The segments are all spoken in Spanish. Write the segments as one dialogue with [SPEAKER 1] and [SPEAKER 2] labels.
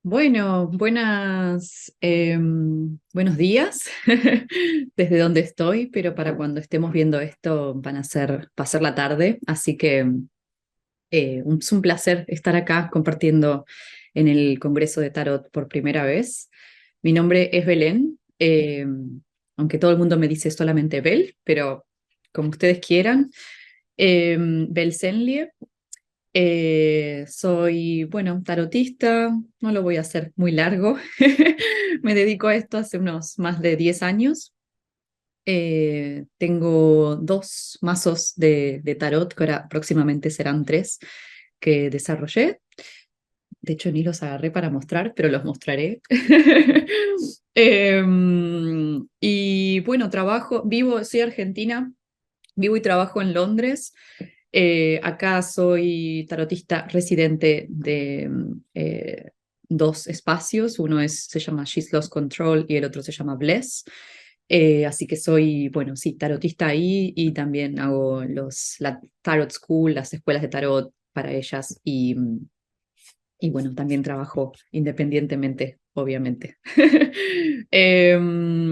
[SPEAKER 1] Bueno, buenos días desde donde estoy, pero para cuando estemos viendo esto va a ser la tarde, así que es un placer estar acá compartiendo en el Congreso de Tarot por primera vez. Mi nombre es Belén, aunque todo el mundo me dice solamente Bel, pero como ustedes quieran, Bel Senlie. Soy, bueno, tarotista, no lo voy a hacer muy largo. Me dedico a esto hace unos más de 10 años. Tengo dos mazos de tarot, que ahora próximamente serán tres, que desarrollé. De hecho, ni los agarré para mostrar, pero los mostraré. Y bueno, soy argentina, vivo y trabajo en Londres. Acá soy tarotista residente de dos espacios. Se llama She's Lost Control y el otro se llama Bless. Así que soy, bueno, sí, tarotista ahí y también hago la Tarot School, las escuelas de tarot para ellas y bueno, también trabajo independientemente, obviamente.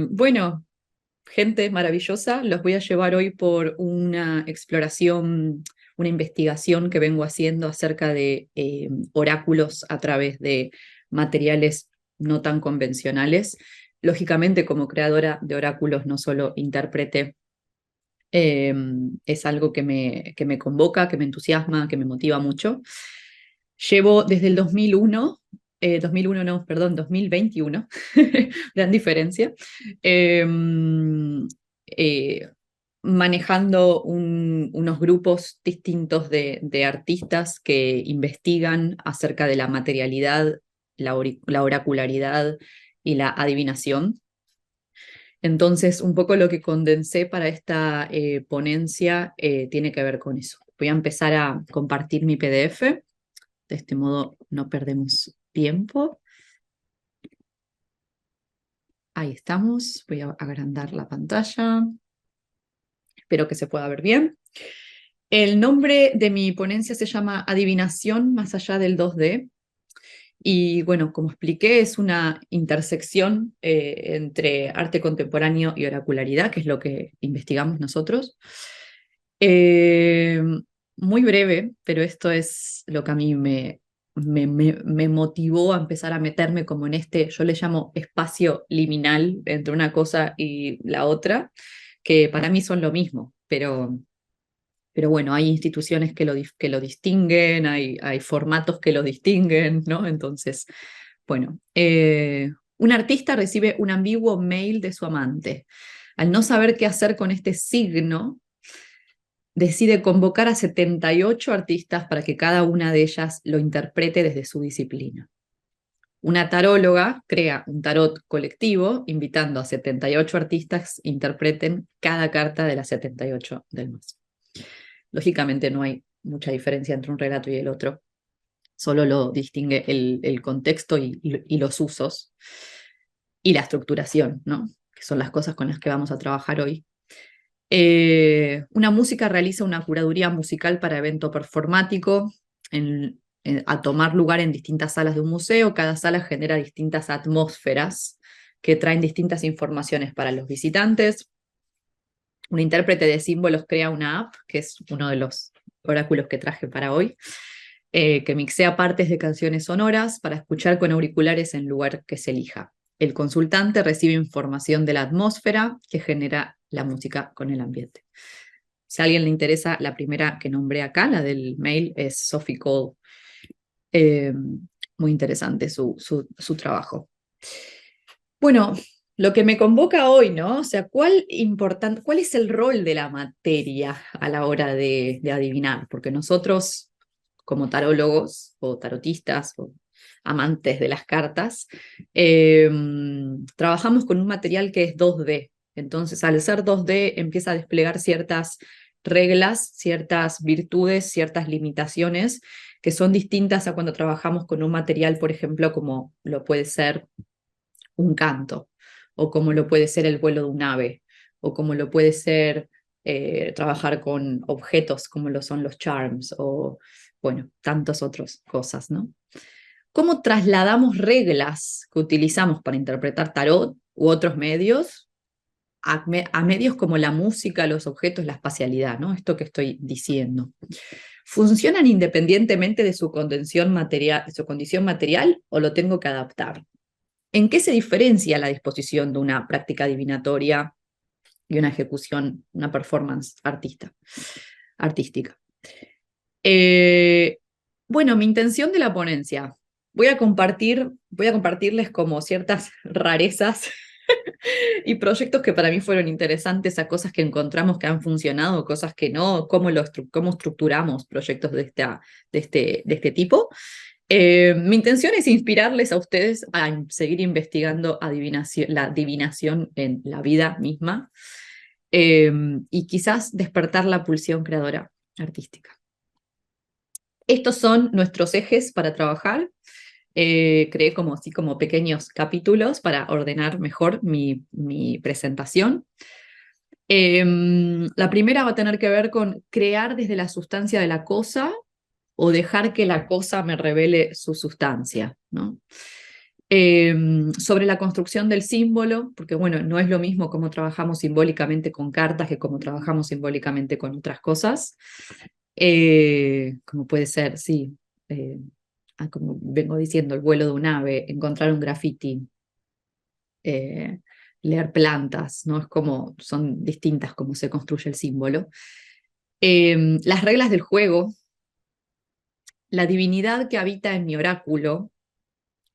[SPEAKER 1] Bueno, gente maravillosa, los voy a llevar hoy por una exploración, una investigación que vengo haciendo acerca de oráculos a través de materiales no tan convencionales. Lógicamente, como creadora de oráculos, no solo intérprete, eh, es algo que me convoca, que me entusiasma, que me motiva mucho. Llevo desde el 2001 no, perdón, 2021, gran diferencia, eh, eh, manejando unos grupos distintos de artistas que investigan acerca de la materialidad, la oracularidad y la adivinación. Entonces, un poco lo que condensé para esta ponencia tiene que ver con eso. Voy a empezar a compartir mi PDF. De este modo no perdemos tiempo. Ahí estamos. Voy a agrandar la pantalla. Espero que se pueda ver bien. El nombre de mi ponencia se llama Adivinación más allá del 2D. Y bueno, como expliqué, es una intersección entre arte contemporáneo y oracularidad, que es lo que investigamos nosotros. Eh, Muy breve, pero esto es lo que a mí me motivó a empezar a meterme como en este, yo le llamo espacio liminal entre una cosa y la otra, que para mí son lo mismo, pero bueno, hay instituciones que lo distinguen, hay formatos que lo distinguen, ¿no? Entonces, bueno, un artista recibe un ambiguo mail de su amante. Al no saber qué hacer con este signo, decide convocar a 78 artistas para que cada una de ellas lo interprete desde su disciplina. Una taróloga crea un tarot colectivo invitando a 78 artistas que interpreten cada carta de las 78 del mazo. Lógicamente no hay mucha diferencia entre un relato y el otro, solo lo distingue el contexto y los usos y la estructuración, ¿no? Que son las cosas con las que vamos a trabajar hoy. Una música realiza una curaduría musical para evento performático a tomar lugar en distintas salas de un museo. Cada sala genera distintas atmósferas que traen distintas informaciones para los visitantes. Un intérprete de símbolos crea una app, que es uno de los oráculos que traje para hoy, que mixea partes de canciones sonoras para escuchar con auriculares en lugar que se elija. El consultante recibe información de la atmósfera que genera la música con el ambiente. Si a alguien le interesa, la primera que nombré acá, la del mail, es Sophie Cole. Eh, Muy interesante su trabajo. Bueno, lo que me convoca hoy, ¿no? O sea, ¿cuál es el rol de la materia a la hora de adivinar? Porque nosotros, como tarólogos o tarotistas o amantes de las cartas, eh, trabajamos con un material que es 2D. Entonces, al ser 2D, empieza a desplegar ciertas reglas, ciertas virtudes, ciertas limitaciones que son distintas a cuando trabajamos con un material, por ejemplo, como lo puede ser un canto, o como lo puede ser el vuelo de un ave, o como lo puede ser trabajar con objetos como lo son los charms, o bueno, tantas otras cosas, ¿no? cómo trasladamos reglas que utilizamos para interpretar tarot u otros medios a medios como la música, los objetos, la espacialidad, ¿no? Esto que estoy diciendo. ¿Funcionan independientemente de su condición material o lo tengo que adaptar? ¿En qué se diferencia la disposición de una práctica adivinatoria y una ejecución, una performance artística? Bueno, mi intención de la ponencia, voy a compartirles como ciertas rarezas y proyectos que para mí fueron interesantes, a cosas que encontramos que han funcionado, cosas que no, cómo estructuramos proyectos de este tipo. Mi intención es inspirarles a ustedes a seguir investigando la adivinación en la vida misma, y quizás despertar la pulsión creadora artística. Estos son nuestros ejes para trabajar. Creé así como pequeños capítulos para ordenar mejor mi presentación. La primera va a tener que ver con crear desde la sustancia de la cosa o dejar que la cosa me revele su sustancia, ¿no? Sobre la construcción del símbolo, porque bueno, no es lo mismo cómo trabajamos simbólicamente con cartas que cómo trabajamos simbólicamente con otras cosas. Como puede ser, sí, como vengo diciendo, el vuelo de un ave, encontrar un graffiti, eh, leer plantas, ¿no? Son distintas cómo se construye el símbolo. Las reglas del juego, la divinidad que habita en mi oráculo,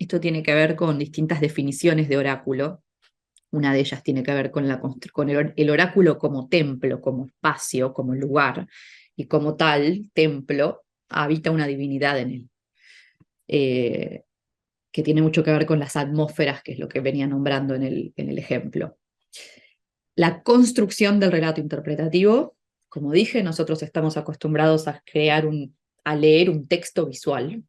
[SPEAKER 1] esto tiene que ver con distintas definiciones de oráculo. Una de ellas tiene que ver con el oráculo como templo, como espacio, como lugar, y como tal, templo, habita una divinidad en él. Que tiene mucho que ver con las atmósferas, que es lo que venía nombrando en el ejemplo. La construcción del relato interpretativo, como dije, nosotros estamos acostumbrados a leer un texto visual,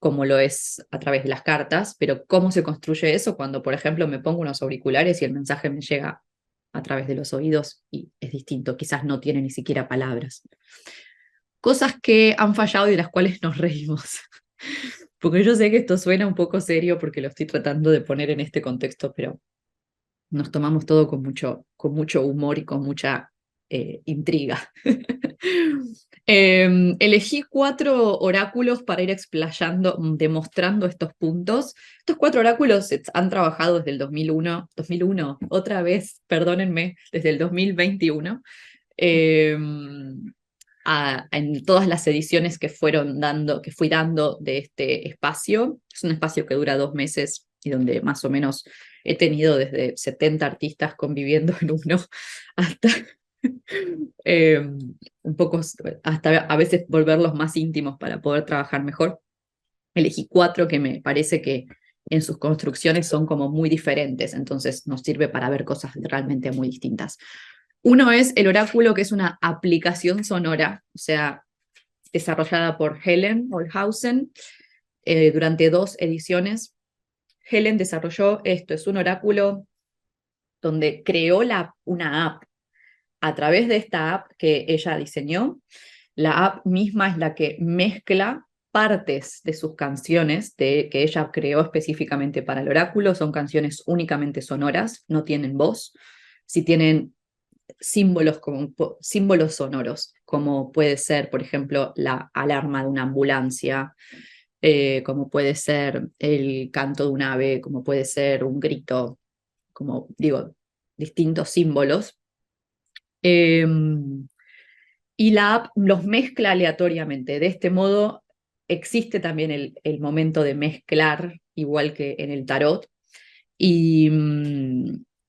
[SPEAKER 1] como lo es a través de las cartas, pero ¿cómo se construye eso cuando, por ejemplo, me pongo unos auriculares y el mensaje me llega a través de los oídos y es distinto, quizás no tiene ni siquiera palabras? Cosas que han fallado y de las cuales nos reímos. Porque yo sé que esto suena un poco serio porque lo estoy tratando de poner en este contexto, pero nos tomamos todo con mucho humor y con mucha intriga. Elegí 4 oráculos para ir explayando, demostrando estos puntos. Estos 4 oráculos han trabajado desde el 2001, otra vez, perdónenme, desde el 2021. En todas las ediciones que fui dando de este espacio. Es un espacio que dura 2 meses y donde más o menos he tenido desde 70 artistas conviviendo en uno hasta un poco, hasta a veces volverlos más íntimos para poder trabajar mejor. Elegí 4 que me parece que en sus construcciones son como muy diferentes, entonces nos sirve para ver cosas realmente muy distintas. Uno es el oráculo, que es una aplicación sonora, o sea, desarrollada por Helen Olhausen durante 2 ediciones. Helen desarrolló esto, es un oráculo donde creó una app. A través de esta app que ella diseñó, la app misma es la que mezcla partes de sus canciones que ella creó específicamente para el oráculo. Son canciones únicamente sonoras, no tienen voz. Si tienen símbolos sonoros, como puede ser, por ejemplo, la alarma de una ambulancia, como puede ser el canto de un ave, como puede ser un grito, como digo, distintos símbolos. Eh, y la app los mezcla aleatoriamente. De este modo existe también el momento de mezclar, igual que en el tarot, y,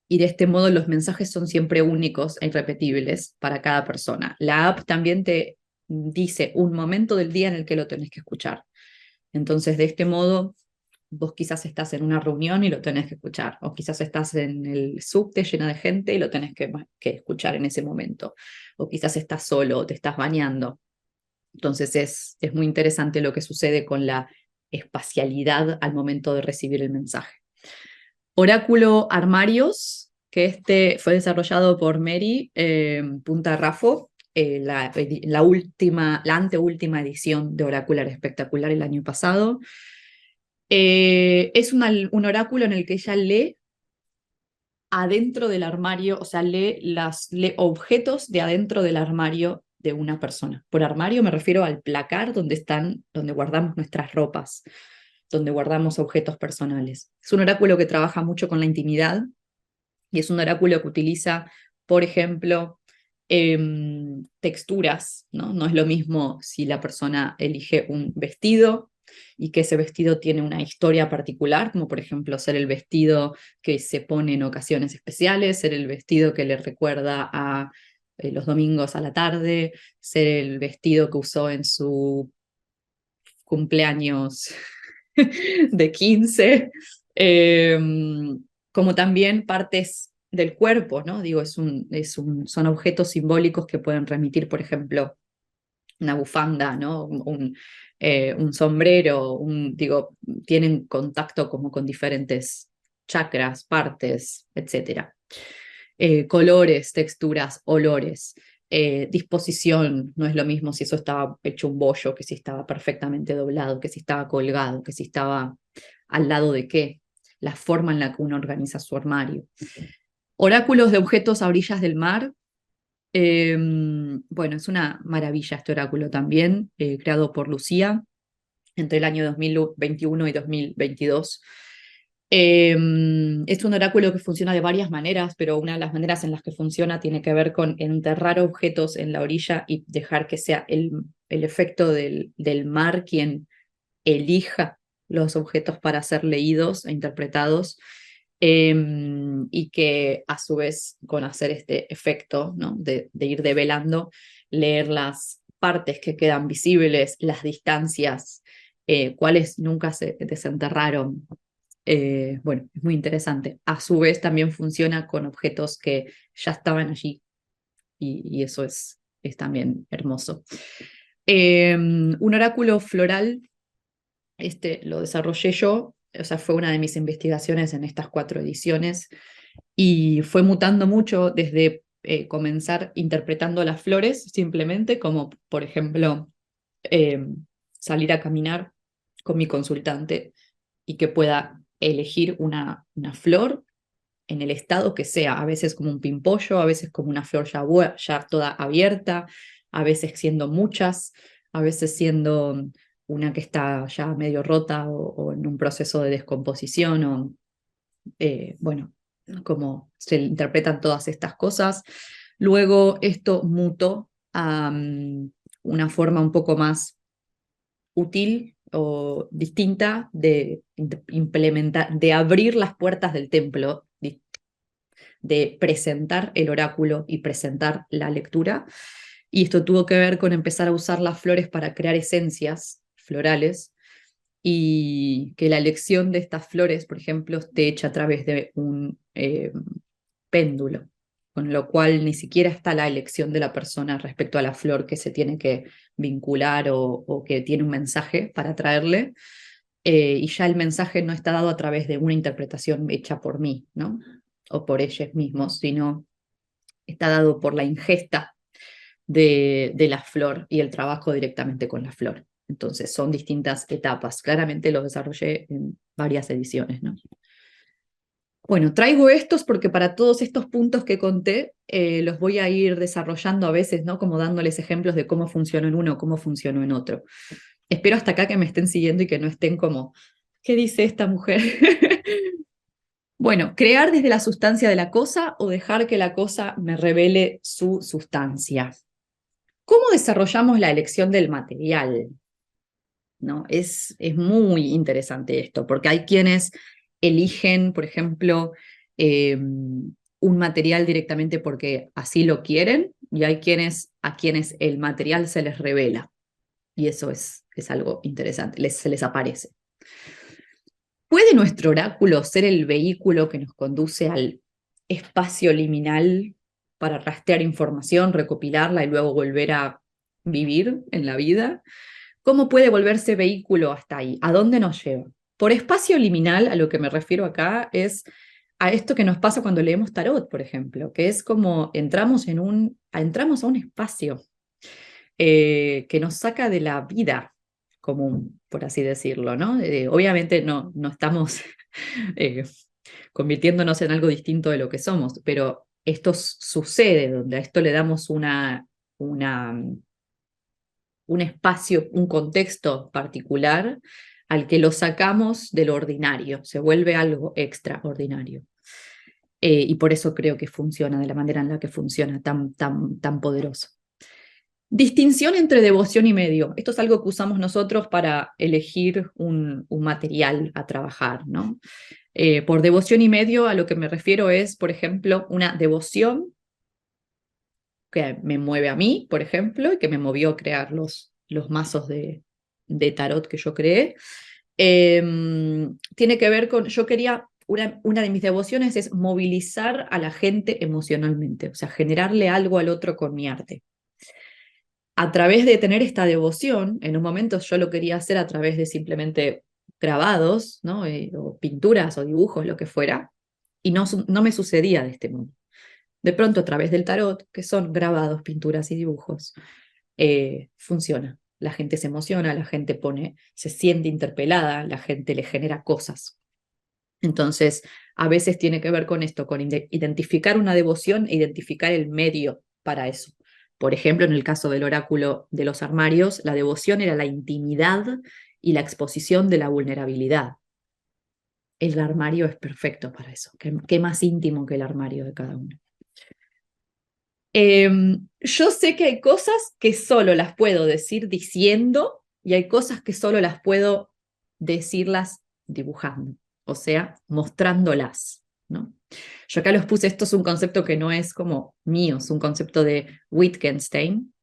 [SPEAKER 1] y de este modo los mensajes son siempre únicos e irrepetibles para cada persona. La app también te dice un momento del día en el que lo tenés que escuchar. Entonces, de este modo, vos quizás estás en una reunión y lo tenés que escuchar, o quizás estás en el subte llena de gente y lo tenés que escuchar en ese momento, o quizás estás solo o te estás bañando. Entonces es muy interesante lo que sucede con la espacialidad al momento de recibir el mensaje. Oráculo Armarios, que fue desarrollado por Mary Punta Raffo, la anteúltima edición de Oracular Espectacular el año pasado. Es un oráculo en el que ella lee adentro del armario, o sea, lee objetos de adentro del armario de una persona. Por armario me refiero al placar donde guardamos nuestras ropas, donde guardamos objetos personales. Es un oráculo que trabaja mucho con la intimidad y es un oráculo que utiliza, por ejemplo, texturas, ¿no? No es lo mismo si la persona elige un vestido y que ese vestido tiene una historia particular, como por ejemplo ser el vestido que se pone en ocasiones especiales, ser el vestido que le recuerda a los domingos a la tarde, ser el vestido que usó en su cumpleaños de 15, eh, como también partes del cuerpo, ¿no? Digo, son objetos simbólicos que pueden remitir, por ejemplo, una bufanda, ¿no? Un sombrero, digo, tienen contacto como con diferentes chakras, partes, etcétera. Colores, texturas, olores, disposición, no es lo mismo si eso estaba hecho un bollo, que si estaba perfectamente doblado, que si estaba colgado, que si estaba al lado de qué, la forma en la que uno organiza su armario. Oráculos de objetos a orillas del mar. Bueno, es una maravilla este oráculo también, creado por Lucía entre el año 2021 y 2022. Es un oráculo que funciona de varias maneras, pero una de las maneras en las que funciona tiene que ver con enterrar objetos en la orilla y dejar que sea el efecto del mar quien elija los objetos para ser leídos e interpretados, y que a su vez con hacer este efecto, ¿no? de ir develando, leer las partes que quedan visibles, las distancias, cuáles nunca se desenterraron. Bueno, es muy interesante. A su vez también funciona con objetos que ya estaban allí y eso es también hermoso. Un oráculo floral, este lo desarrollé yo, o sea, fue una de mis investigaciones en estas 4 ediciones y fue mutando mucho desde comenzar interpretando las flores simplemente, como por ejemplo eh, salir a caminar con mi consultante y que pueda elegir una flor en el estado que sea, a veces como un pimpollo, a veces como una flor ya toda abierta, a veces siendo muchas, a veces siendo una que está ya medio rota o en un proceso de descomposición, o bueno, como se interpretan todas estas cosas. Luego esto mutó a una forma un poco más útil o distinta de implementar, de abrir las puertas del templo, de presentar el oráculo y presentar la lectura. Y esto tuvo que ver con empezar a usar las flores para crear esencias florales y que la elección de estas flores, por ejemplo, esté hecha a través de un péndulo, con lo cual ni siquiera está la elección de la persona respecto a la flor que se tiene que vincular o que tiene un mensaje para traerle, y ya el mensaje no está dado a través de una interpretación hecha por mí, ¿no? O por ellos mismos, sino está dado por la ingesta de la flor y el trabajo directamente con la flor. Entonces son distintas etapas. Claramente lo desarrollé en varias ediciones, ¿no? Bueno, traigo estos porque para todos estos puntos que conté, los voy a ir desarrollando a veces, ¿no? Como dándoles ejemplos de cómo funcionó en uno, cómo funcionó en otro. Espero hasta acá que me estén siguiendo y que no estén como, ¿qué dice esta mujer? Bueno, crear desde la sustancia de la cosa o dejar que la cosa me revele su sustancia. ¿Cómo desarrollamos la elección del material? ¿No? Es muy interesante esto, porque hay quienes eligen, por ejemplo, un material directamente porque así lo quieren, y hay a quienes el material se les revela, y eso es algo interesante, se les aparece. ¿Puede nuestro oráculo ser el vehículo que nos conduce al espacio liminal para rastrear información, recopilarla y luego volver a vivir en la vida? ¿Cómo puede volverse vehículo hasta ahí? ¿A dónde nos lleva? Por espacio liminal, a lo que me refiero acá es a esto que nos pasa cuando leemos tarot, por ejemplo, que es como entramos a un espacio que nos saca de la vida, común, por así decirlo, ¿no? Obviamente no estamos eh, convirtiéndonos en algo distinto de lo que somos, pero esto sucede donde a esto le damos una, un espacio, un contexto particular al que lo sacamos de lo ordinario, se vuelve algo extraordinario. Y por eso creo que funciona de la manera en la que funciona, tan poderoso. Distinción entre devoción y medio. Esto es algo que usamos nosotros para elegir un material a trabajar, ¿no? Por devoción y medio a lo que me refiero es, por ejemplo, una devoción que me mueve a mí, por ejemplo, y que me movió a crear los mazos de tarot que yo creé. Tiene que ver con, yo quería, una de mis devociones es movilizar a la gente emocionalmente, o sea, generarle algo al otro con mi arte. A través de tener esta devoción, en un momento yo lo quería hacer a través de simplemente grabados, ¿no? O pinturas o dibujos, lo que fuera, y no me sucedía de este modo. De pronto, a través del tarot, que son grabados, pinturas y dibujos, funciona. La gente se emociona, la gente se siente interpelada, la gente le genera cosas. Entonces, a veces tiene que ver con esto, con identificar una devoción e identificar el medio para eso. Por ejemplo, en el caso del oráculo de los armarios, la devoción era la intimidad y la exposición de la vulnerabilidad. El armario es perfecto para eso. ¿Qué más íntimo que el armario de cada uno? Yo sé que hay cosas que solo las puedo decir diciendo y hay cosas que solo las puedo decirlas dibujando, o sea, mostrándolas, ¿no? Yo acá los puse, esto es un concepto que no es como mío, es un concepto de Wittgenstein,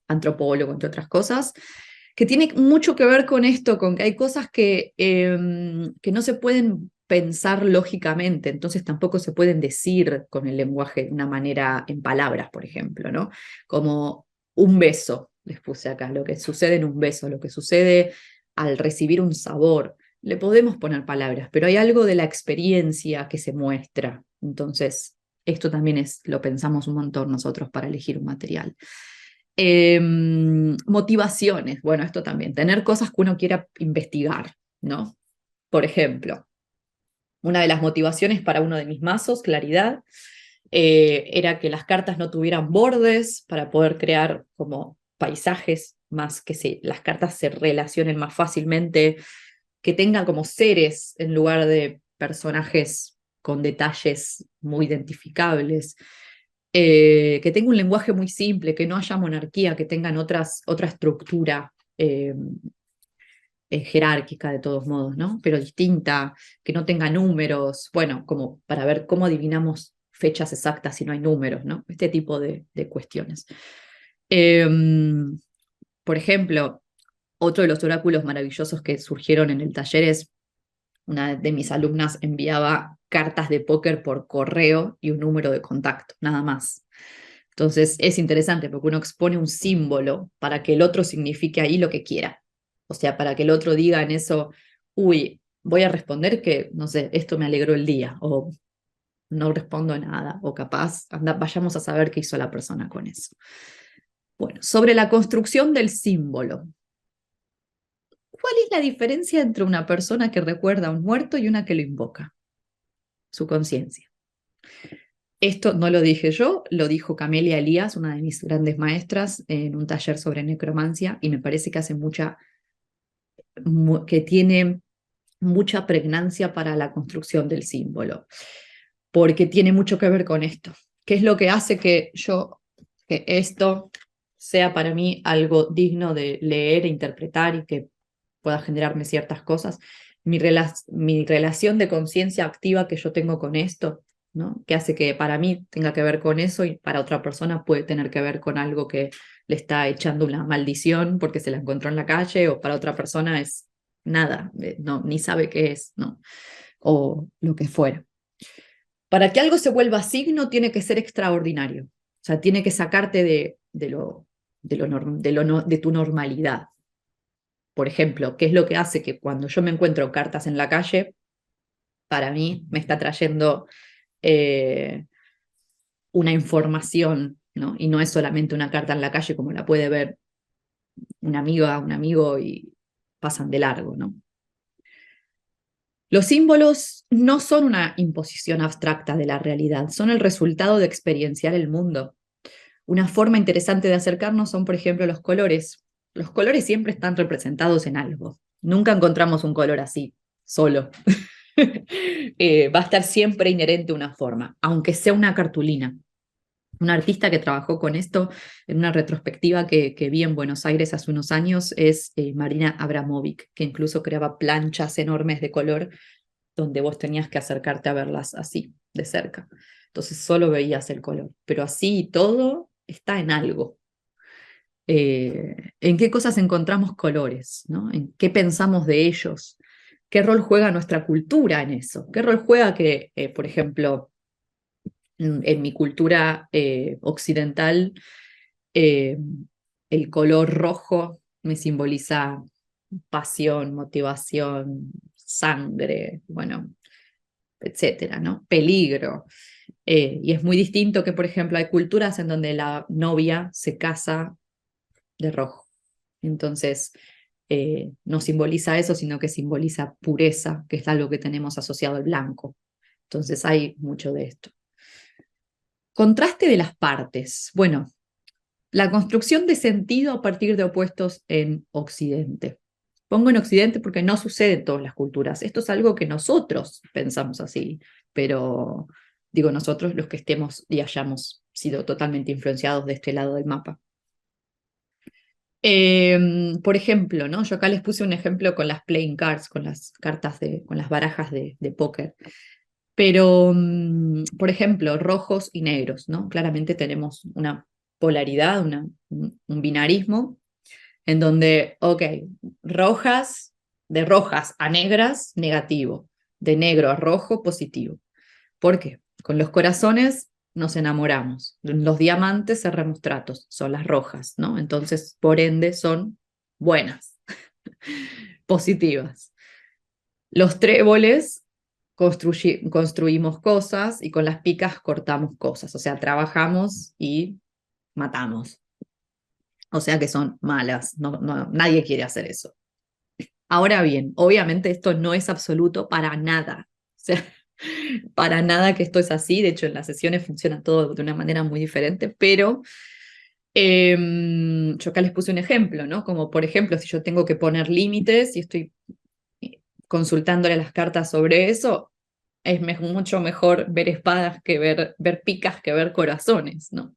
[SPEAKER 1] antropólogo, entre otras cosas, que tiene mucho que ver con esto, con que hay cosas que no se pueden pensar lógicamente, entonces tampoco se pueden decir con el lenguaje de una manera en palabras, por ejemplo, ¿no? Como un beso, les puse acá, lo que sucede en un beso, lo que sucede al recibir un sabor. Le podemos poner palabras, pero hay algo de la experiencia que se muestra. Entonces, esto también lo pensamos un montón nosotros para elegir un material. Motivaciones, bueno, esto también, tener cosas que uno quiera investigar, ¿no? Por ejemplo, una de las motivaciones para uno de mis mazos, claridad, era que las cartas no tuvieran bordes para poder crear como paisajes más que las cartas se relacionen más fácilmente, que tengan como seres en lugar de personajes con detalles muy identificables, que tenga un lenguaje muy simple, que no haya monarquía, que tengan otra estructura jerárquica de todos modos, ¿no? Pero distinta, que no tenga números, bueno, como para ver cómo adivinamos fechas exactas si no hay números, ¿no? Este tipo de cuestiones. Eh, por ejemplo, otro de los oráculos maravillosos que surgieron en el taller es una de mis alumnas enviaba cartas de póker por correo y un número de contacto, nada más. Entonces es interesante porque uno expone un símbolo para que el otro signifique ahí lo que quiera. O sea, para que el otro diga en eso, uy, voy a responder que, no sé, esto me alegró el día, o no respondo nada, o capaz, vayamos a saber qué hizo la persona con eso. Bueno, sobre la construcción del símbolo. ¿Cuál es la diferencia entre una persona que recuerda a un muerto y una que lo invoca? Su conciencia. Esto no lo dije yo, lo dijo Camelia Elías, una de mis grandes maestras, en un taller sobre necromancia, y me parece que que tiene mucha pregnancia para la construcción del símbolo, porque tiene mucho que ver con esto. ¿Qué es lo que hace que esto sea para mí algo digno de leer e interpretar y que pueda generarme ciertas cosas? Mi relación de conciencia activa que yo tengo con esto, ¿no? Que hace que para mí tenga que ver con eso y para otra persona puede tener que ver con algo que le está echando una maldición porque se la encontró en la calle, o para otra persona es nada, no, ni sabe qué es, ¿no? O lo que fuera. Para que algo se vuelva signo tiene que ser extraordinario, o sea, tiene que sacarte de tu normalidad. Por ejemplo, ¿qué es lo que hace que cuando yo me encuentro cartas en la calle, para mí me está trayendo una información, ¿no? Y no es solamente una carta en la calle como la puede ver una amiga, un amigo y pasan de largo, ¿no? Los símbolos no son una imposición abstracta de la realidad, son el resultado de experienciar el mundo. Una forma interesante de acercarnos son, por ejemplo, los colores. Los colores siempre están representados en algo. Nunca encontramos un color así, solo. Va a estar siempre inherente a una forma, aunque sea una cartulina. Un artista que trabajó con esto en una retrospectiva que vi en Buenos Aires hace unos años es Marina Abramovic, que incluso creaba planchas enormes de color donde vos tenías que acercarte a verlas así, de cerca. Entonces solo veías el color, pero así todo está en algo. ¿En qué cosas encontramos colores? ¿No? ¿En qué pensamos de ellos? ¿Qué rol juega nuestra cultura en eso? ¿Qué rol juega que, por ejemplo, en mi cultura occidental, eh, el color rojo me simboliza pasión, motivación, sangre, bueno, etcétera, ¿no? Peligro. Y es muy distinto que, por ejemplo, hay culturas en donde la novia se casa de rojo. Entonces, no simboliza eso, sino que simboliza pureza, que es algo que tenemos asociado al blanco. Entonces, hay mucho de esto. Contraste de las partes. Bueno, la construcción de sentido a partir de opuestos en Occidente. Pongo en Occidente porque no sucede en todas las culturas. Esto es algo que nosotros pensamos así, pero digo nosotros los que estemos y hayamos sido totalmente influenciados de este lado del mapa. Por ejemplo, ¿no? Yo acá les puse un ejemplo con las playing cards, con las cartas con las barajas de póker. Pero, por ejemplo, rojos y negros, ¿no? Claramente tenemos una polaridad, un binarismo, en donde, ok, rojas, de rojas a negras, negativo, de negro a rojo, positivo. ¿Por qué? Con los corazones nos enamoramos, los diamantes cerramos tratos, son las rojas, ¿no? Entonces, por ende, son buenas, positivas. Los tréboles construimos cosas y con las picas cortamos cosas, o sea, trabajamos y matamos. O sea que son malas, nadie quiere hacer eso. Ahora bien, obviamente esto no es absoluto para nada. O sea, para nada que esto es así. De hecho, en las sesiones funciona todo de una manera muy diferente, pero yo acá les puse un ejemplo, ¿no? Como por ejemplo, si yo tengo que poner límites y estoy consultándole las cartas sobre eso, es mucho mejor ver espadas que ver picas que ver corazones, ¿no?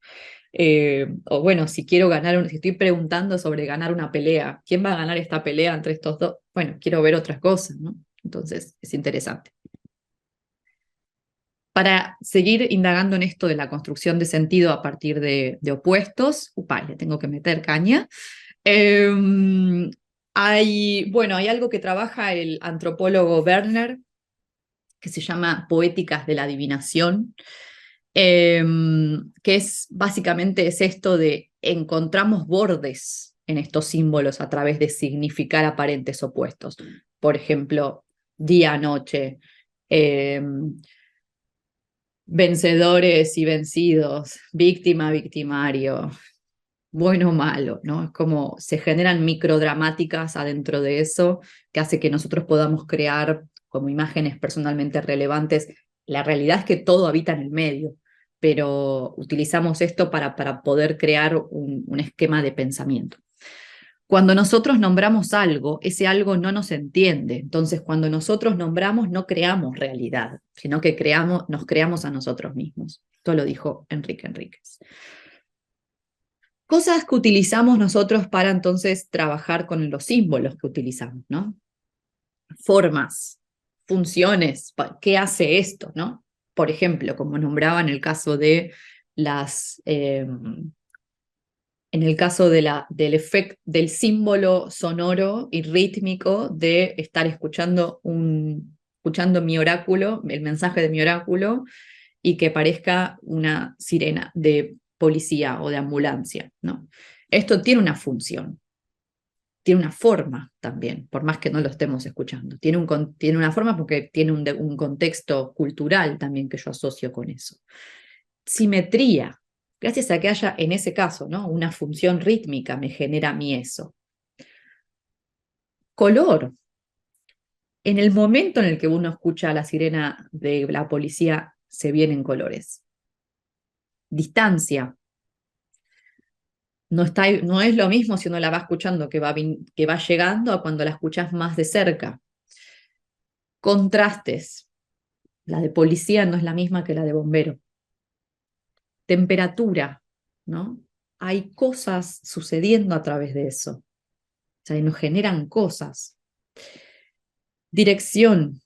[SPEAKER 1] O bueno, si quiero ganar, si estoy preguntando sobre ganar una pelea, ¿quién va a ganar esta pelea entre estos dos? Bueno, quiero ver otras cosas, ¿no? Entonces, es interesante. Para seguir indagando en esto de la construcción de sentido a partir de opuestos, le tengo que meter caña. Hay algo que trabaja el antropólogo Werner, que se llama Poéticas de la Adivinación, que es básicamente es esto de encontramos bordes en estos símbolos a través de significar aparentes opuestos. Por ejemplo, día-noche, vencedores y vencidos, víctima, victimario, bueno o malo, ¿no? Es como se generan microdramáticas adentro de eso que hace que nosotros podamos crear como imágenes personalmente relevantes. La realidad es que todo habita en el medio, pero utilizamos esto para poder crear un esquema de pensamiento. Cuando nosotros nombramos algo, ese algo no nos entiende. Entonces, cuando nosotros nombramos, no creamos realidad, sino que nos creamos a nosotros mismos. Esto lo dijo Enrique Enríquez. Cosas que utilizamos nosotros para entonces trabajar con los símbolos que utilizamos, ¿no? Formas, funciones, ¿qué hace esto, no? Por ejemplo, como nombraba en el caso de en el caso del efecto del símbolo sonoro y rítmico de estar escuchando mi oráculo, el mensaje de mi oráculo, y que parezca una sirena de policía o de ambulancia, ¿no? Esto tiene una función, tiene una forma también, por más que no lo estemos escuchando. Tiene una forma porque tiene un contexto cultural también que yo asocio con eso. Simetría, gracias a que haya, en ese caso, ¿no?, una función rítmica, me genera a mí eso. Color. En el momento en el que uno escucha la sirena de la policía, se vienen colores. Distancia. No es lo mismo si uno la va escuchando que va llegando a cuando la escuchas más de cerca. Contrastes. La de policía no es la misma que la de bombero. Temperatura, ¿no? Hay cosas sucediendo a través de eso. O sea, nos generan cosas. Dirección,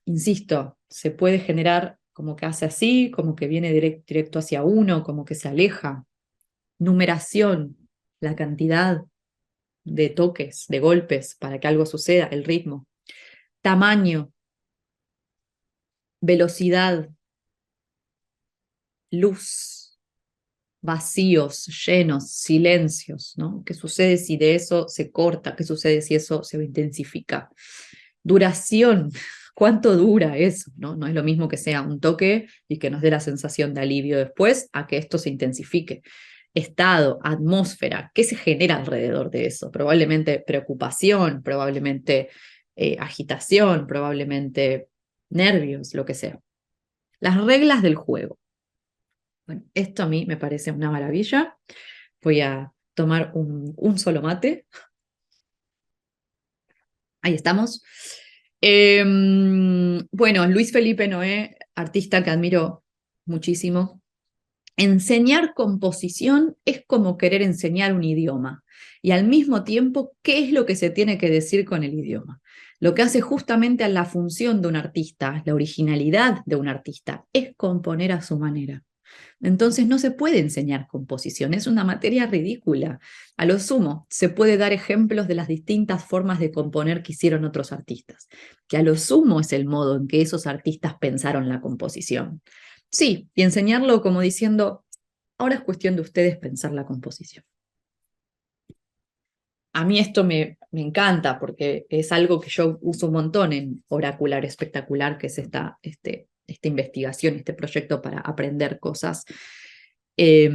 [SPEAKER 1] insisto, se puede generar como que hace así, como que viene directo hacia uno, como que se aleja. Numeración, la cantidad de toques, de golpes para que algo suceda, el ritmo. Tamaño, velocidad, luz, vacíos, llenos, silencios, ¿no? ¿Qué sucede si de eso se corta? ¿Qué sucede si eso se intensifica? Duración, ¿cuánto dura eso? ¿No? No es lo mismo que sea un toque y que nos dé la sensación de alivio después a que esto se intensifique. Estado, atmósfera, ¿qué se genera alrededor de eso? Probablemente preocupación, probablemente agitación, probablemente nervios, lo que sea. Las reglas del juego. Bueno, esto a mí me parece una maravilla. Voy a tomar un solo mate. Ahí estamos. Bueno, Luis Felipe Noé, artista que admiro muchísimo. Enseñar composición es como querer enseñar un idioma y al mismo tiempo, ¿qué es lo que se tiene que decir con el idioma? Lo que hace justamente a la función de un artista, la originalidad de un artista, es componer a su manera. Entonces no se puede enseñar composición, es una materia ridícula. A lo sumo, se puede dar ejemplos de las distintas formas de componer que hicieron otros artistas, que a lo sumo es el modo en que esos artistas pensaron la composición. Sí, y enseñarlo como diciendo, ahora es cuestión de ustedes pensar la composición. A mí esto me encanta porque es algo que yo uso un montón en Oracular Espectacular, que es esta investigación, este proyecto para aprender cosas. Eh,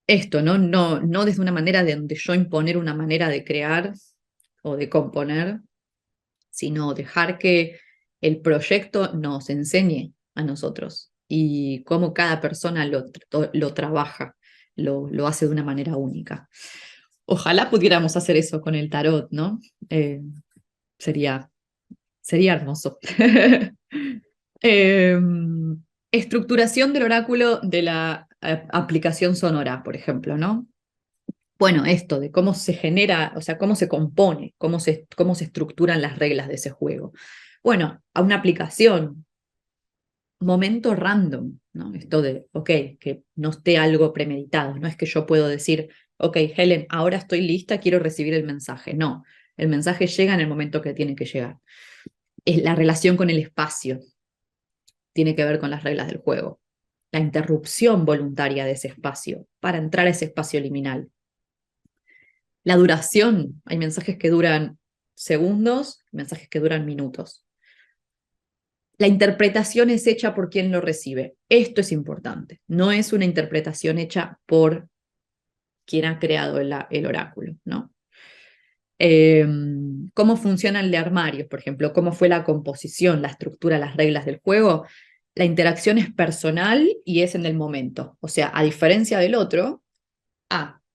[SPEAKER 1] Esto, ¿no? No desde una manera de donde yo imponer una manera de crear o de componer, sino dejar que el proyecto nos enseñe a nosotros y cómo cada persona lo trabaja, lo hace de una manera única. Ojalá pudiéramos hacer eso con el tarot, ¿no? Eh, sería, sería hermoso. Eh, estructuración del oráculo de la aplicación sonora, por ejemplo, ¿no? Bueno, esto de cómo se genera, o sea, cómo se compone, cómo se estructuran las reglas de ese juego. Bueno, a una aplicación, momento random, ¿no? Esto de, ok, que no esté algo premeditado, no es que yo puedo decir, ok, Helen, ahora estoy lista, quiero recibir el mensaje. No, el mensaje llega en el momento que tiene que llegar. Es la relación con el espacio, tiene que ver con las reglas del juego. La interrupción voluntaria de ese espacio para entrar a ese espacio liminal. La duración, hay mensajes que duran segundos, mensajes que duran minutos. La interpretación es hecha por quien lo recibe. Esto es importante. No es una interpretación hecha por quien ha creado el oráculo, ¿no? ¿Cómo funciona el de armarios, por ejemplo? ¿Cómo fue la composición, la estructura, las reglas del juego? La interacción es personal y es en el momento. O sea, a diferencia del otro,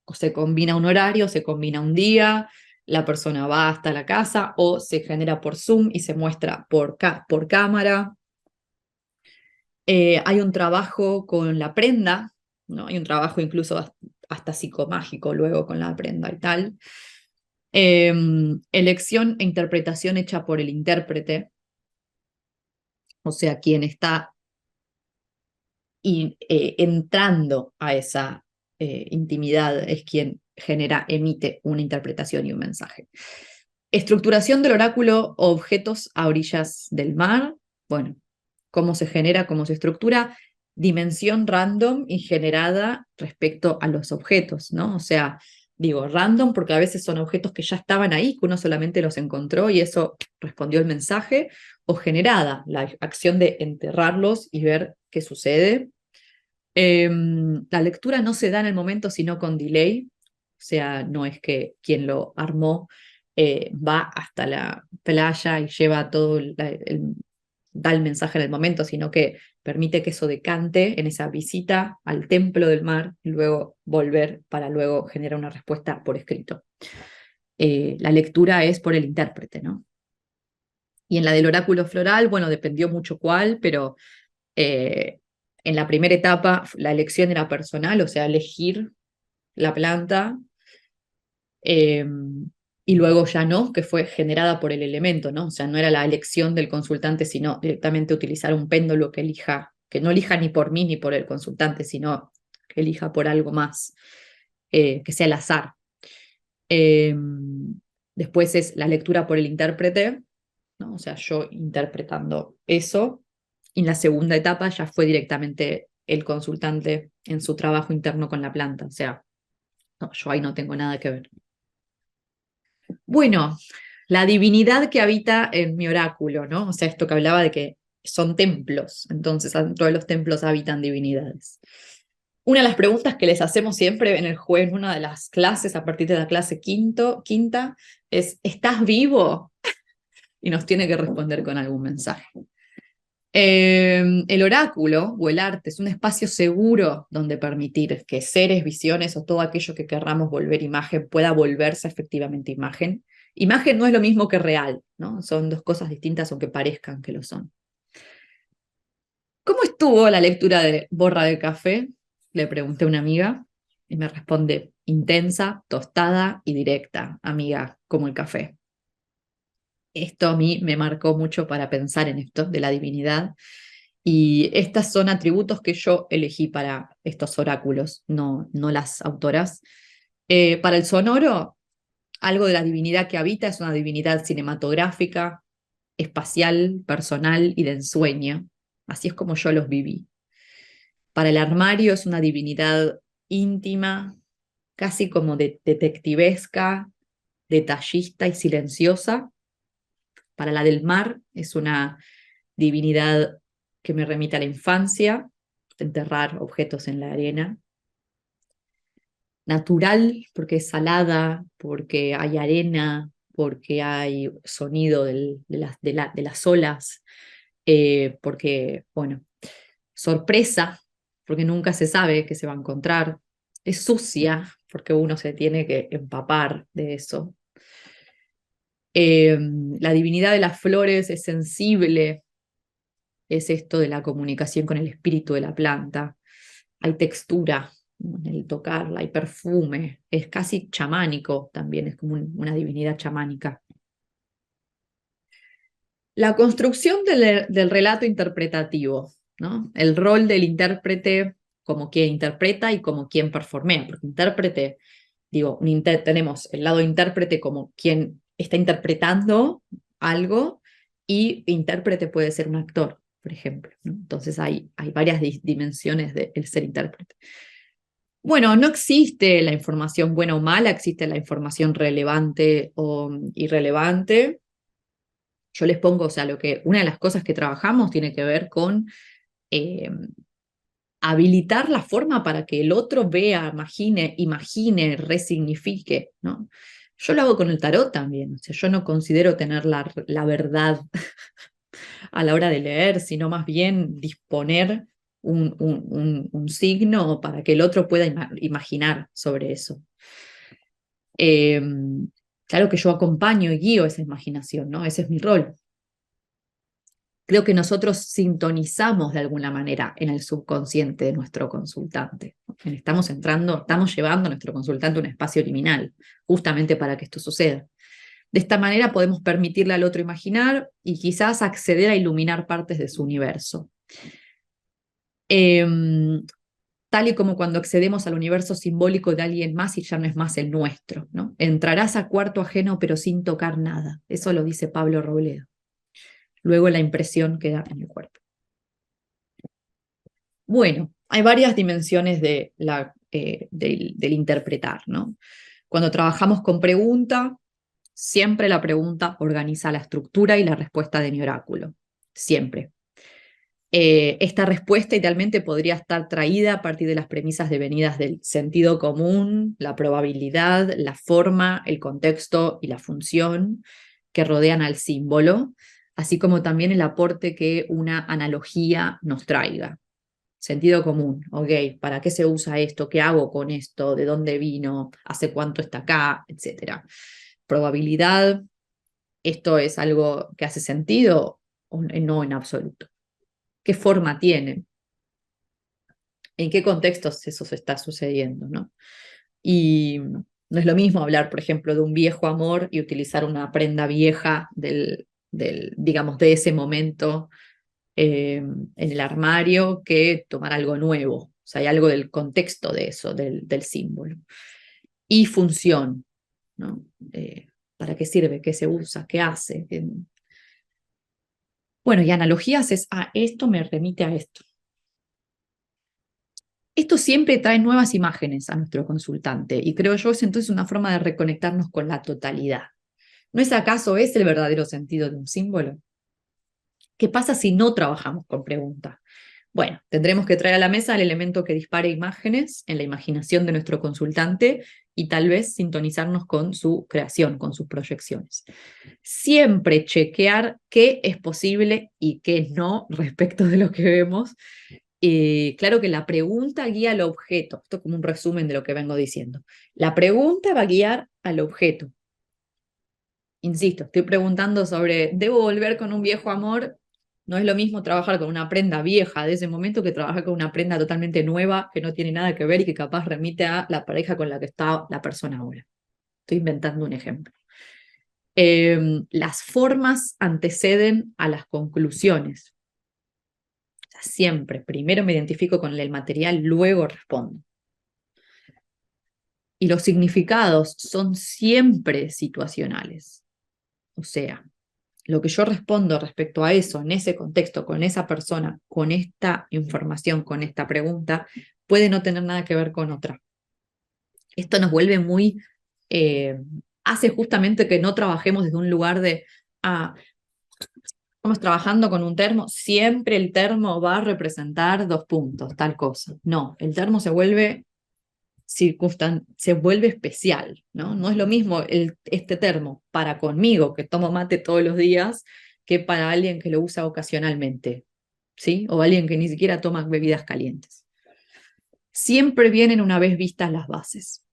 [SPEAKER 1] o se combina un horario, se combina un día, la persona va hasta la casa o se genera por Zoom y se muestra por cámara. Hay un trabajo con la prenda, ¿no? Hay un trabajo incluso hasta psicomágico luego con la prenda y tal. Elección e interpretación hecha por el intérprete, o sea, quien está entrando a esa intimidad es quien emite una interpretación y un mensaje. Estructuración del oráculo, objetos a orillas del mar. Bueno, cómo se genera, cómo se estructura. Dimensión random y generada respecto a los objetos, ¿no? O sea, digo random porque a veces son objetos que ya estaban ahí, que uno solamente los encontró y eso respondió el mensaje, o generada, la acción de enterrarlos y ver qué sucede. La lectura no se da en el momento, sino con delay. O sea, no es que quien lo armó va hasta la playa y lleva todo da el mensaje en el momento, sino que permite que eso decante en esa visita al templo del mar y luego volver para luego generar una respuesta por escrito. La lectura es por el intérprete, ¿no? Y en la del oráculo floral, bueno, dependió mucho cuál, pero eh, en la primera etapa la elección era personal, o sea, elegir la planta, eh, y luego ya no, que fue generada por el elemento, ¿no? O sea, no era la elección del consultante, sino directamente utilizar un péndulo que elija, que no elija ni por mí ni por el consultante, sino que elija por algo más, que sea el azar. Eh, Después es la lectura por el intérprete, ¿no? O sea, yo interpretando eso. Y en la segunda etapa ya fue directamente el consultante en su trabajo interno con la planta. O sea, no, yo ahí no tengo nada que ver. Bueno, la divinidad que habita en mi oráculo, ¿no? O sea, esto que hablaba de que son templos, entonces dentro de los templos habitan divinidades. Una de las preguntas que les hacemos siempre en el juego, en una de las clases, a partir de la clase quinta, es: ¿estás vivo? Y nos tiene que responder con algún mensaje. El oráculo o el arte es un espacio seguro donde permitir que seres, visiones o todo aquello que querramos volver imagen pueda volverse efectivamente imagen. Imagen no es lo mismo que real, ¿no? Son dos cosas distintas aunque parezcan que lo son. ¿Cómo estuvo la lectura de Borra de Café? Le pregunté a una amiga y me responde: intensa, tostada y directa, amiga, como el café. Esto a mí me marcó mucho para pensar en esto de la divinidad. Y estos son atributos que yo elegí para estos oráculos, no las autoras. Para el sonoro, algo de la divinidad que habita es una divinidad cinematográfica, espacial, personal y de ensueño. Así es como yo los viví. Para el armario es una divinidad íntima, casi como detectivesca, detallista y silenciosa. Para la del mar es una divinidad que me remite a la infancia, enterrar objetos en la arena. Natural, porque es salada, porque hay arena, porque hay sonido de las olas, porque, bueno, sorpresa, porque nunca se sabe qué se va a encontrar. Es sucia, porque uno se tiene que empapar de eso. La divinidad de las flores es sensible, es esto de la comunicación con el espíritu de la planta. Hay textura en el tocarla, hay perfume, es casi chamánico también, es como una divinidad chamánica. La construcción del relato interpretativo, ¿no? El rol del intérprete como quien interpreta y como quien performea, porque intérprete, digo, tenemos el lado intérprete como quien está interpretando algo, y intérprete puede ser un actor, por ejemplo, ¿no? Entonces hay varias dimensiones del ser intérprete. Bueno, no existe la información buena o mala, existe la información relevante o irrelevante. Yo les pongo, o sea, una de las cosas que trabajamos tiene que ver con eh, habilitar la forma para que el otro vea, imagine, resignifique, ¿no? Yo lo hago con el tarot también, o sea, yo no considero tener la verdad a la hora de leer, sino más bien disponer un signo para que el otro pueda imaginar sobre eso. Eh, claro que yo acompaño y guío esa imaginación, ¿no? Ese es mi rol. Creo que nosotros sintonizamos de alguna manera en el subconsciente de nuestro consultante. Estamos llevando a nuestro consultante a un espacio liminal, justamente para que esto suceda. De esta manera podemos permitirle al otro imaginar y quizás acceder a iluminar partes de su universo. Tal y como cuando accedemos al universo simbólico de alguien más y ya no es más el nuestro, ¿no? Entrarás a cuarto ajeno pero sin tocar nada. Eso lo dice Pablo Robledo. Luego la impresión queda en el cuerpo. Bueno, hay varias dimensiones del interpretar, ¿no? Cuando trabajamos con pregunta, siempre la pregunta organiza la estructura y la respuesta de mi oráculo. Siempre. Esta respuesta idealmente podría estar traída a partir de las premisas devenidas del sentido común, la probabilidad, la forma, el contexto y la función que rodean al símbolo, así como también el aporte que una analogía nos traiga. Sentido común, ok, ¿para qué se usa esto? ¿Qué hago con esto? ¿De dónde vino? ¿Hace cuánto está acá? Etcétera. Probabilidad, ¿esto es algo que hace sentido o no en absoluto? ¿Qué forma tiene? ¿En qué contextos eso se está sucediendo, no? Y no es lo mismo hablar, por ejemplo, de un viejo amor y utilizar una prenda vieja digamos, de ese momento en el armario que tomar algo nuevo. O sea, hay algo del contexto de eso, del símbolo. Y función, ¿no? ¿Para qué sirve? ¿Qué se usa? ¿Qué hace? Bueno, y analogías es, esto me remite a esto. Esto siempre trae nuevas imágenes a nuestro consultante y creo yo es entonces una forma de reconectarnos con la totalidad. ¿No es acaso ese el verdadero sentido de un símbolo? ¿Qué pasa si no trabajamos con preguntas? Bueno, tendremos que traer a la mesa el elemento que dispare imágenes en la imaginación de nuestro consultante y tal vez sintonizarnos con su creación, con sus proyecciones. Siempre chequear qué es posible y qué no respecto de lo que vemos. Claro que la pregunta guía al objeto. Esto es como un resumen de lo que vengo diciendo. La pregunta va a guiar al objeto. Insisto, estoy preguntando sobre, ¿debo volver con un viejo amor? No es lo mismo trabajar con una prenda vieja de ese momento que trabajar con una prenda totalmente nueva que no tiene nada que ver y que capaz remite a la pareja con la que está la persona ahora. Estoy inventando un ejemplo. Las formas anteceden a las conclusiones. O sea, siempre, primero me identifico con el material, luego respondo. Y los significados son siempre situacionales. O sea, lo que yo respondo respecto a eso, en ese contexto, con esa persona, con esta información, con esta pregunta, puede no tener nada que ver con otra. Esto nos vuelve muy, eh, hace justamente que no trabajemos desde un lugar de, estamos trabajando con un termo, siempre el termo va a representar 2 puntos, tal cosa. No, el termo se vuelve se vuelve especial, ¿no? No es lo mismo este termo para conmigo, que tomo mate todos los días, que para alguien que lo usa ocasionalmente, ¿sí? O alguien que ni siquiera toma bebidas calientes. Siempre vienen una vez vistas las bases.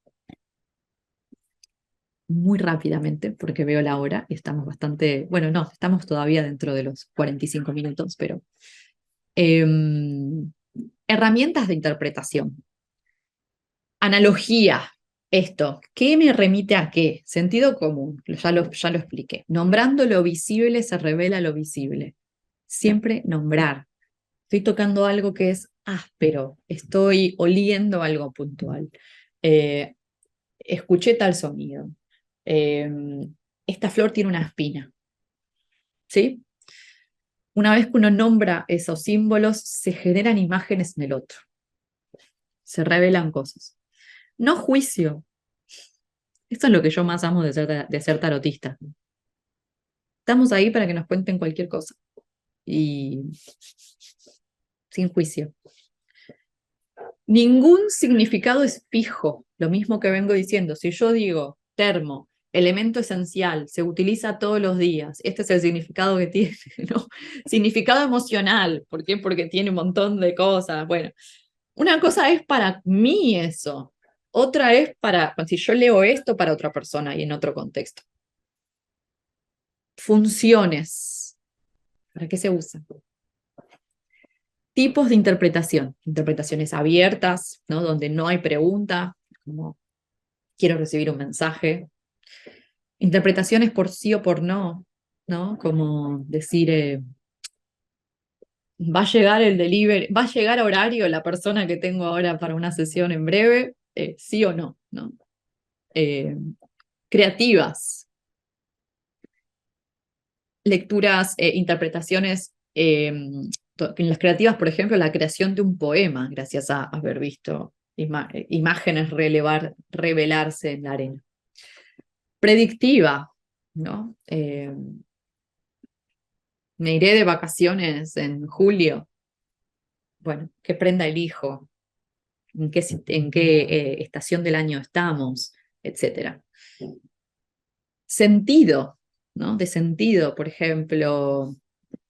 [SPEAKER 1] Muy rápidamente, porque veo la hora y estamos bastante, bueno, no, estamos todavía dentro de los 45 minutos, pero herramientas de interpretación. Analogía, esto, ¿qué me remite a qué? Sentido común, ya lo expliqué. Nombrando lo visible se revela lo visible. Siempre nombrar. Estoy tocando algo que es áspero, estoy oliendo algo puntual. Eh, Escuché tal sonido. Eh, Esta flor tiene una espina. ¿Sí? Una vez que uno nombra esos símbolos, se generan imágenes en el otro. Se revelan cosas. No juicio. Esto es lo que yo más amo de ser tarotista. Estamos ahí para que nos cuenten cualquier cosa y sin juicio. Ningún significado es fijo, lo mismo que vengo diciendo. Si yo digo termo, elemento esencial, se utiliza todos los días, este es el significado que tiene, ¿no? Significado emocional, ¿por qué? Porque tiene un montón de cosas. Bueno, una cosa es para mí eso, otra es para, si yo leo esto para otra persona y en otro contexto. Funciones. ¿Para qué se usa? Tipos de interpretación. Interpretaciones abiertas, ¿no? Donde no hay pregunta, como quiero recibir un mensaje. Interpretaciones por sí o por no, ¿no? Como decir, va a llegar el delivery, va a llegar a horario la persona que tengo ahora para una sesión en breve, sí o no, ¿no? Eh, Creativas, lecturas, interpretaciones, en las creativas, por ejemplo, la creación de un poema, gracias a haber visto imágenes revelarse en la arena. Predictiva, ¿no? Me iré de vacaciones en julio. bueno, qué prenda elijo, en qué estación del año estamos, etcétera. Sentido, ¿no? De sentido, por ejemplo,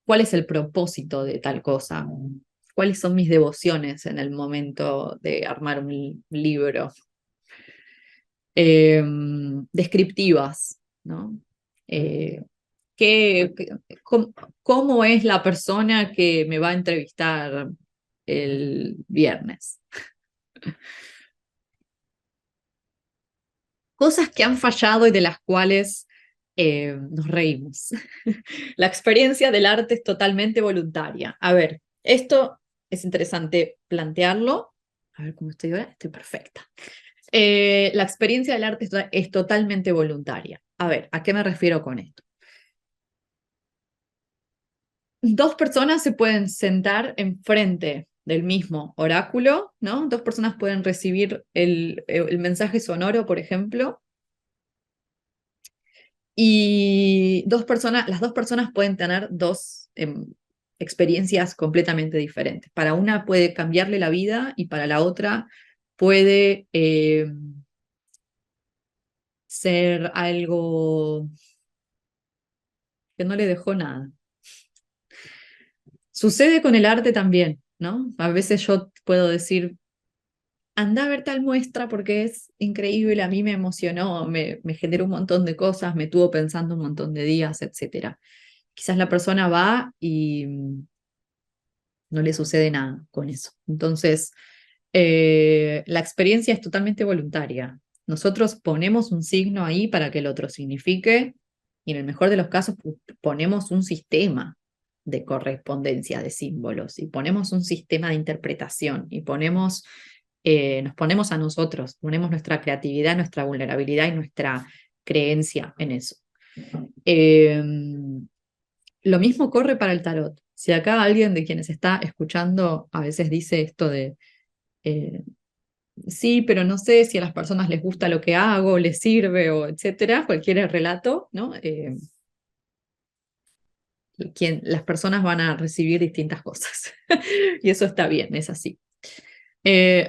[SPEAKER 1] ¿cuál es el propósito de tal cosa? ¿Cuáles son mis devociones en el momento de armar un libro? Eh, Descriptivas, ¿no? Eh, ¿qué, qué- cómo, cómo es la persona que me va a entrevistar el viernes? Cosas que han fallado y de las cuales nos reímos. La experiencia del arte es totalmente voluntaria. A ver, esto es interesante plantearlo. A ver cómo estoy ahora. Estoy perfecta. La experiencia del arte es totalmente voluntaria. A ver, ¿a qué me refiero con esto? Dos personas se pueden sentar enfrente del mismo oráculo, ¿no? Dos personas pueden recibir el mensaje sonoro, por ejemplo, y las dos personas pueden tener dos experiencias completamente diferentes. Para una puede cambiarle la vida y para la otra puede ser algo que no le dejó nada. Sucede con el arte también, ¿no? A veces yo puedo decir, anda a ver tal muestra porque es increíble, a mí me emocionó, me generó un montón de cosas, me tuvo pensando un montón de días, etcétera. Quizás la persona va y no le sucede nada con eso. Entonces, la experiencia es totalmente voluntaria. Nosotros ponemos un signo ahí para que el otro signifique, y en el mejor de los casos ponemos un sistema de correspondencia de símbolos, y ponemos un sistema de interpretación, y nos ponemos a nosotros, ponemos nuestra creatividad, nuestra vulnerabilidad y nuestra creencia en eso. Eh, lo mismo corre para el tarot. Si acá alguien de quienes está escuchando a veces dice esto de, eh, sí, pero no sé si a las personas les gusta lo que hago, les sirve o etcétera, cualquier relato, ¿no? Las personas van a recibir distintas cosas. Y eso está bien, es así.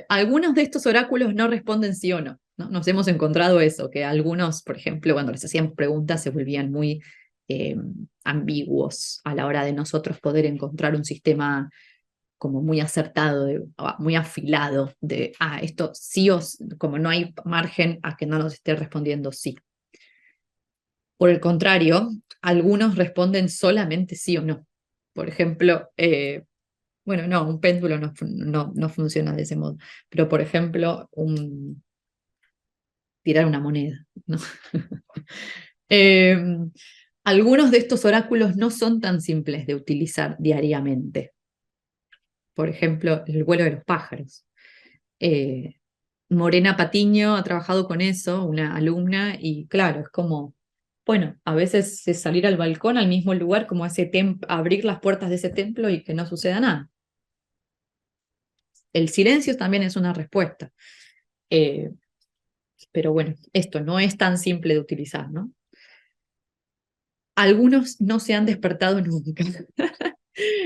[SPEAKER 1] Algunos de estos oráculos no responden sí o no, ¿no? Nos hemos encontrado eso, que algunos, por ejemplo, cuando les hacíamos preguntas se volvían muy eh, ambiguos a la hora de nosotros poder encontrar un sistema como muy acertado, muy afilado de, esto sí como no hay margen a que no nos esté respondiendo sí. Por el contrario, algunos responden solamente sí o no. Por ejemplo, bueno, no, un péndulo no funciona de ese modo, pero por ejemplo, tirar una moneda, ¿no? Eh, Algunos de estos oráculos no son tan simples de utilizar diariamente. Por ejemplo, el vuelo de los pájaros. Eh, Morena Patiño ha trabajado con eso, una alumna, y claro, es como, bueno, a veces es salir al balcón, al mismo lugar, como abrir las puertas de ese templo y que no suceda nada. El silencio también es una respuesta. Eh, pero bueno, esto no es tan simple de utilizar, ¿no? Algunos no se han despertado nunca.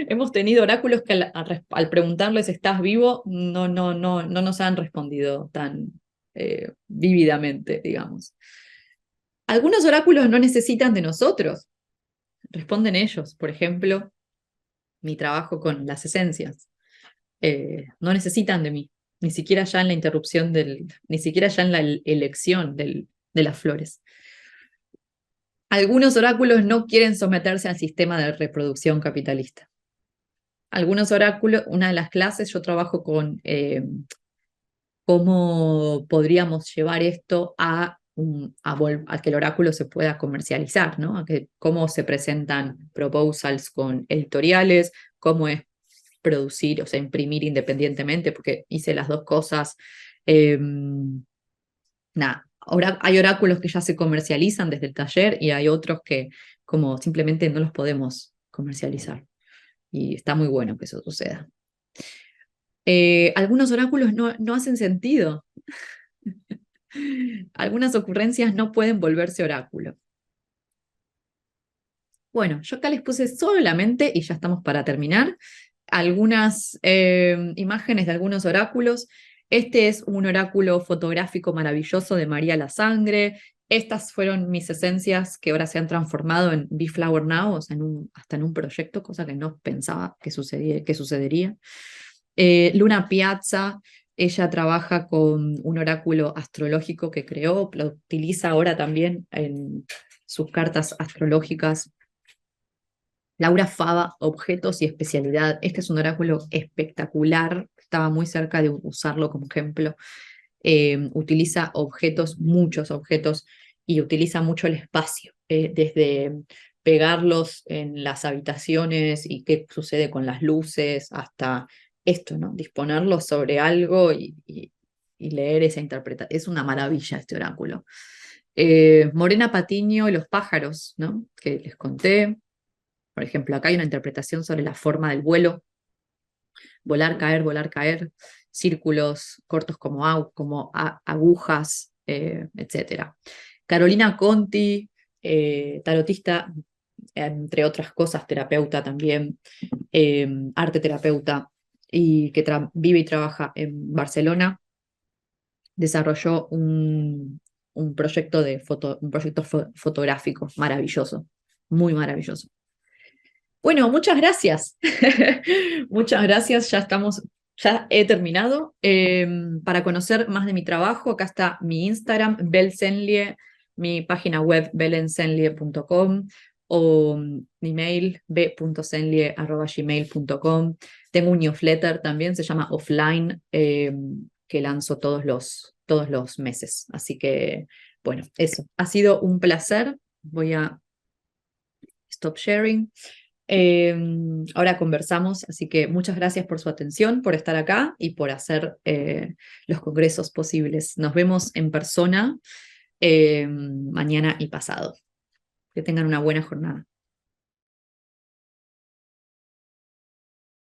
[SPEAKER 1] Hemos tenido oráculos que al preguntarles ¿estás vivo? No nos han respondido tan vívidamente, digamos. Algunos oráculos no necesitan de nosotros, responden ellos. Por ejemplo, mi trabajo con las esencias. No necesitan de mí, ni siquiera ya en la interrupción ni siquiera ya en la elección de las flores. Algunos oráculos no quieren someterse al sistema de reproducción capitalista. Algunos oráculos, una de las clases, yo trabajo con cómo podríamos llevar esto a que el oráculo se pueda comercializar, ¿no? Cómo se presentan proposals con editoriales, cómo es producir, o sea, imprimir independientemente, porque hice las dos cosas. Eh, Nada, ahora hay oráculos que ya se comercializan desde el taller y hay otros que como simplemente no los podemos comercializar. Y está muy bueno que eso suceda. Algunos oráculos no hacen sentido. Algunas ocurrencias no pueden volverse oráculo. Bueno, yo acá les puse solamente, y ya estamos para terminar, algunas imágenes de algunos oráculos. Este es un oráculo fotográfico maravilloso de María la Sangre. Estas fueron mis esencias que ahora se han transformado en Be Flower Now, o sea, hasta en un proyecto, cosa que no pensaba que sucedería. Luna Piazza, ella trabaja con un oráculo astrológico que creó, lo utiliza ahora también en sus cartas astrológicas. Laura Fava, objetos y especialidad. Este es un oráculo espectacular, estaba muy cerca de usarlo como ejemplo. Utiliza objetos, muchos objetos, y utiliza mucho el espacio, desde pegarlos en las habitaciones y qué sucede con las luces, hasta esto, ¿no? Disponerlos sobre algo y leer esa interpretación. Es una maravilla este oráculo. Morena Patiño y los pájaros, ¿no? Que les conté. Por ejemplo, acá hay una interpretación sobre la forma del vuelo, volar, caer, círculos cortos como, agujas, etc. Carolina Conti, tarotista, entre otras cosas, terapeuta también, arte terapeuta, y que vive y trabaja en Barcelona, desarrolló un proyecto fotográfico maravilloso, muy maravilloso. Bueno, muchas gracias. Muchas gracias. Ya he terminado. Para conocer más de mi trabajo, acá está mi Instagram, Belsenlie, mi página web, belensenlie.com, o mi mail, b.senlie@gmail.com. Tengo un newsletter también, se llama Offline, que lanzo todos los meses. Así que, bueno, eso. Ha sido un placer. Voy a stop sharing. Ahora conversamos, así que muchas gracias por su atención, por estar acá y por hacer los congresos posibles. Nos vemos en persona mañana y pasado. Que tengan una buena jornada.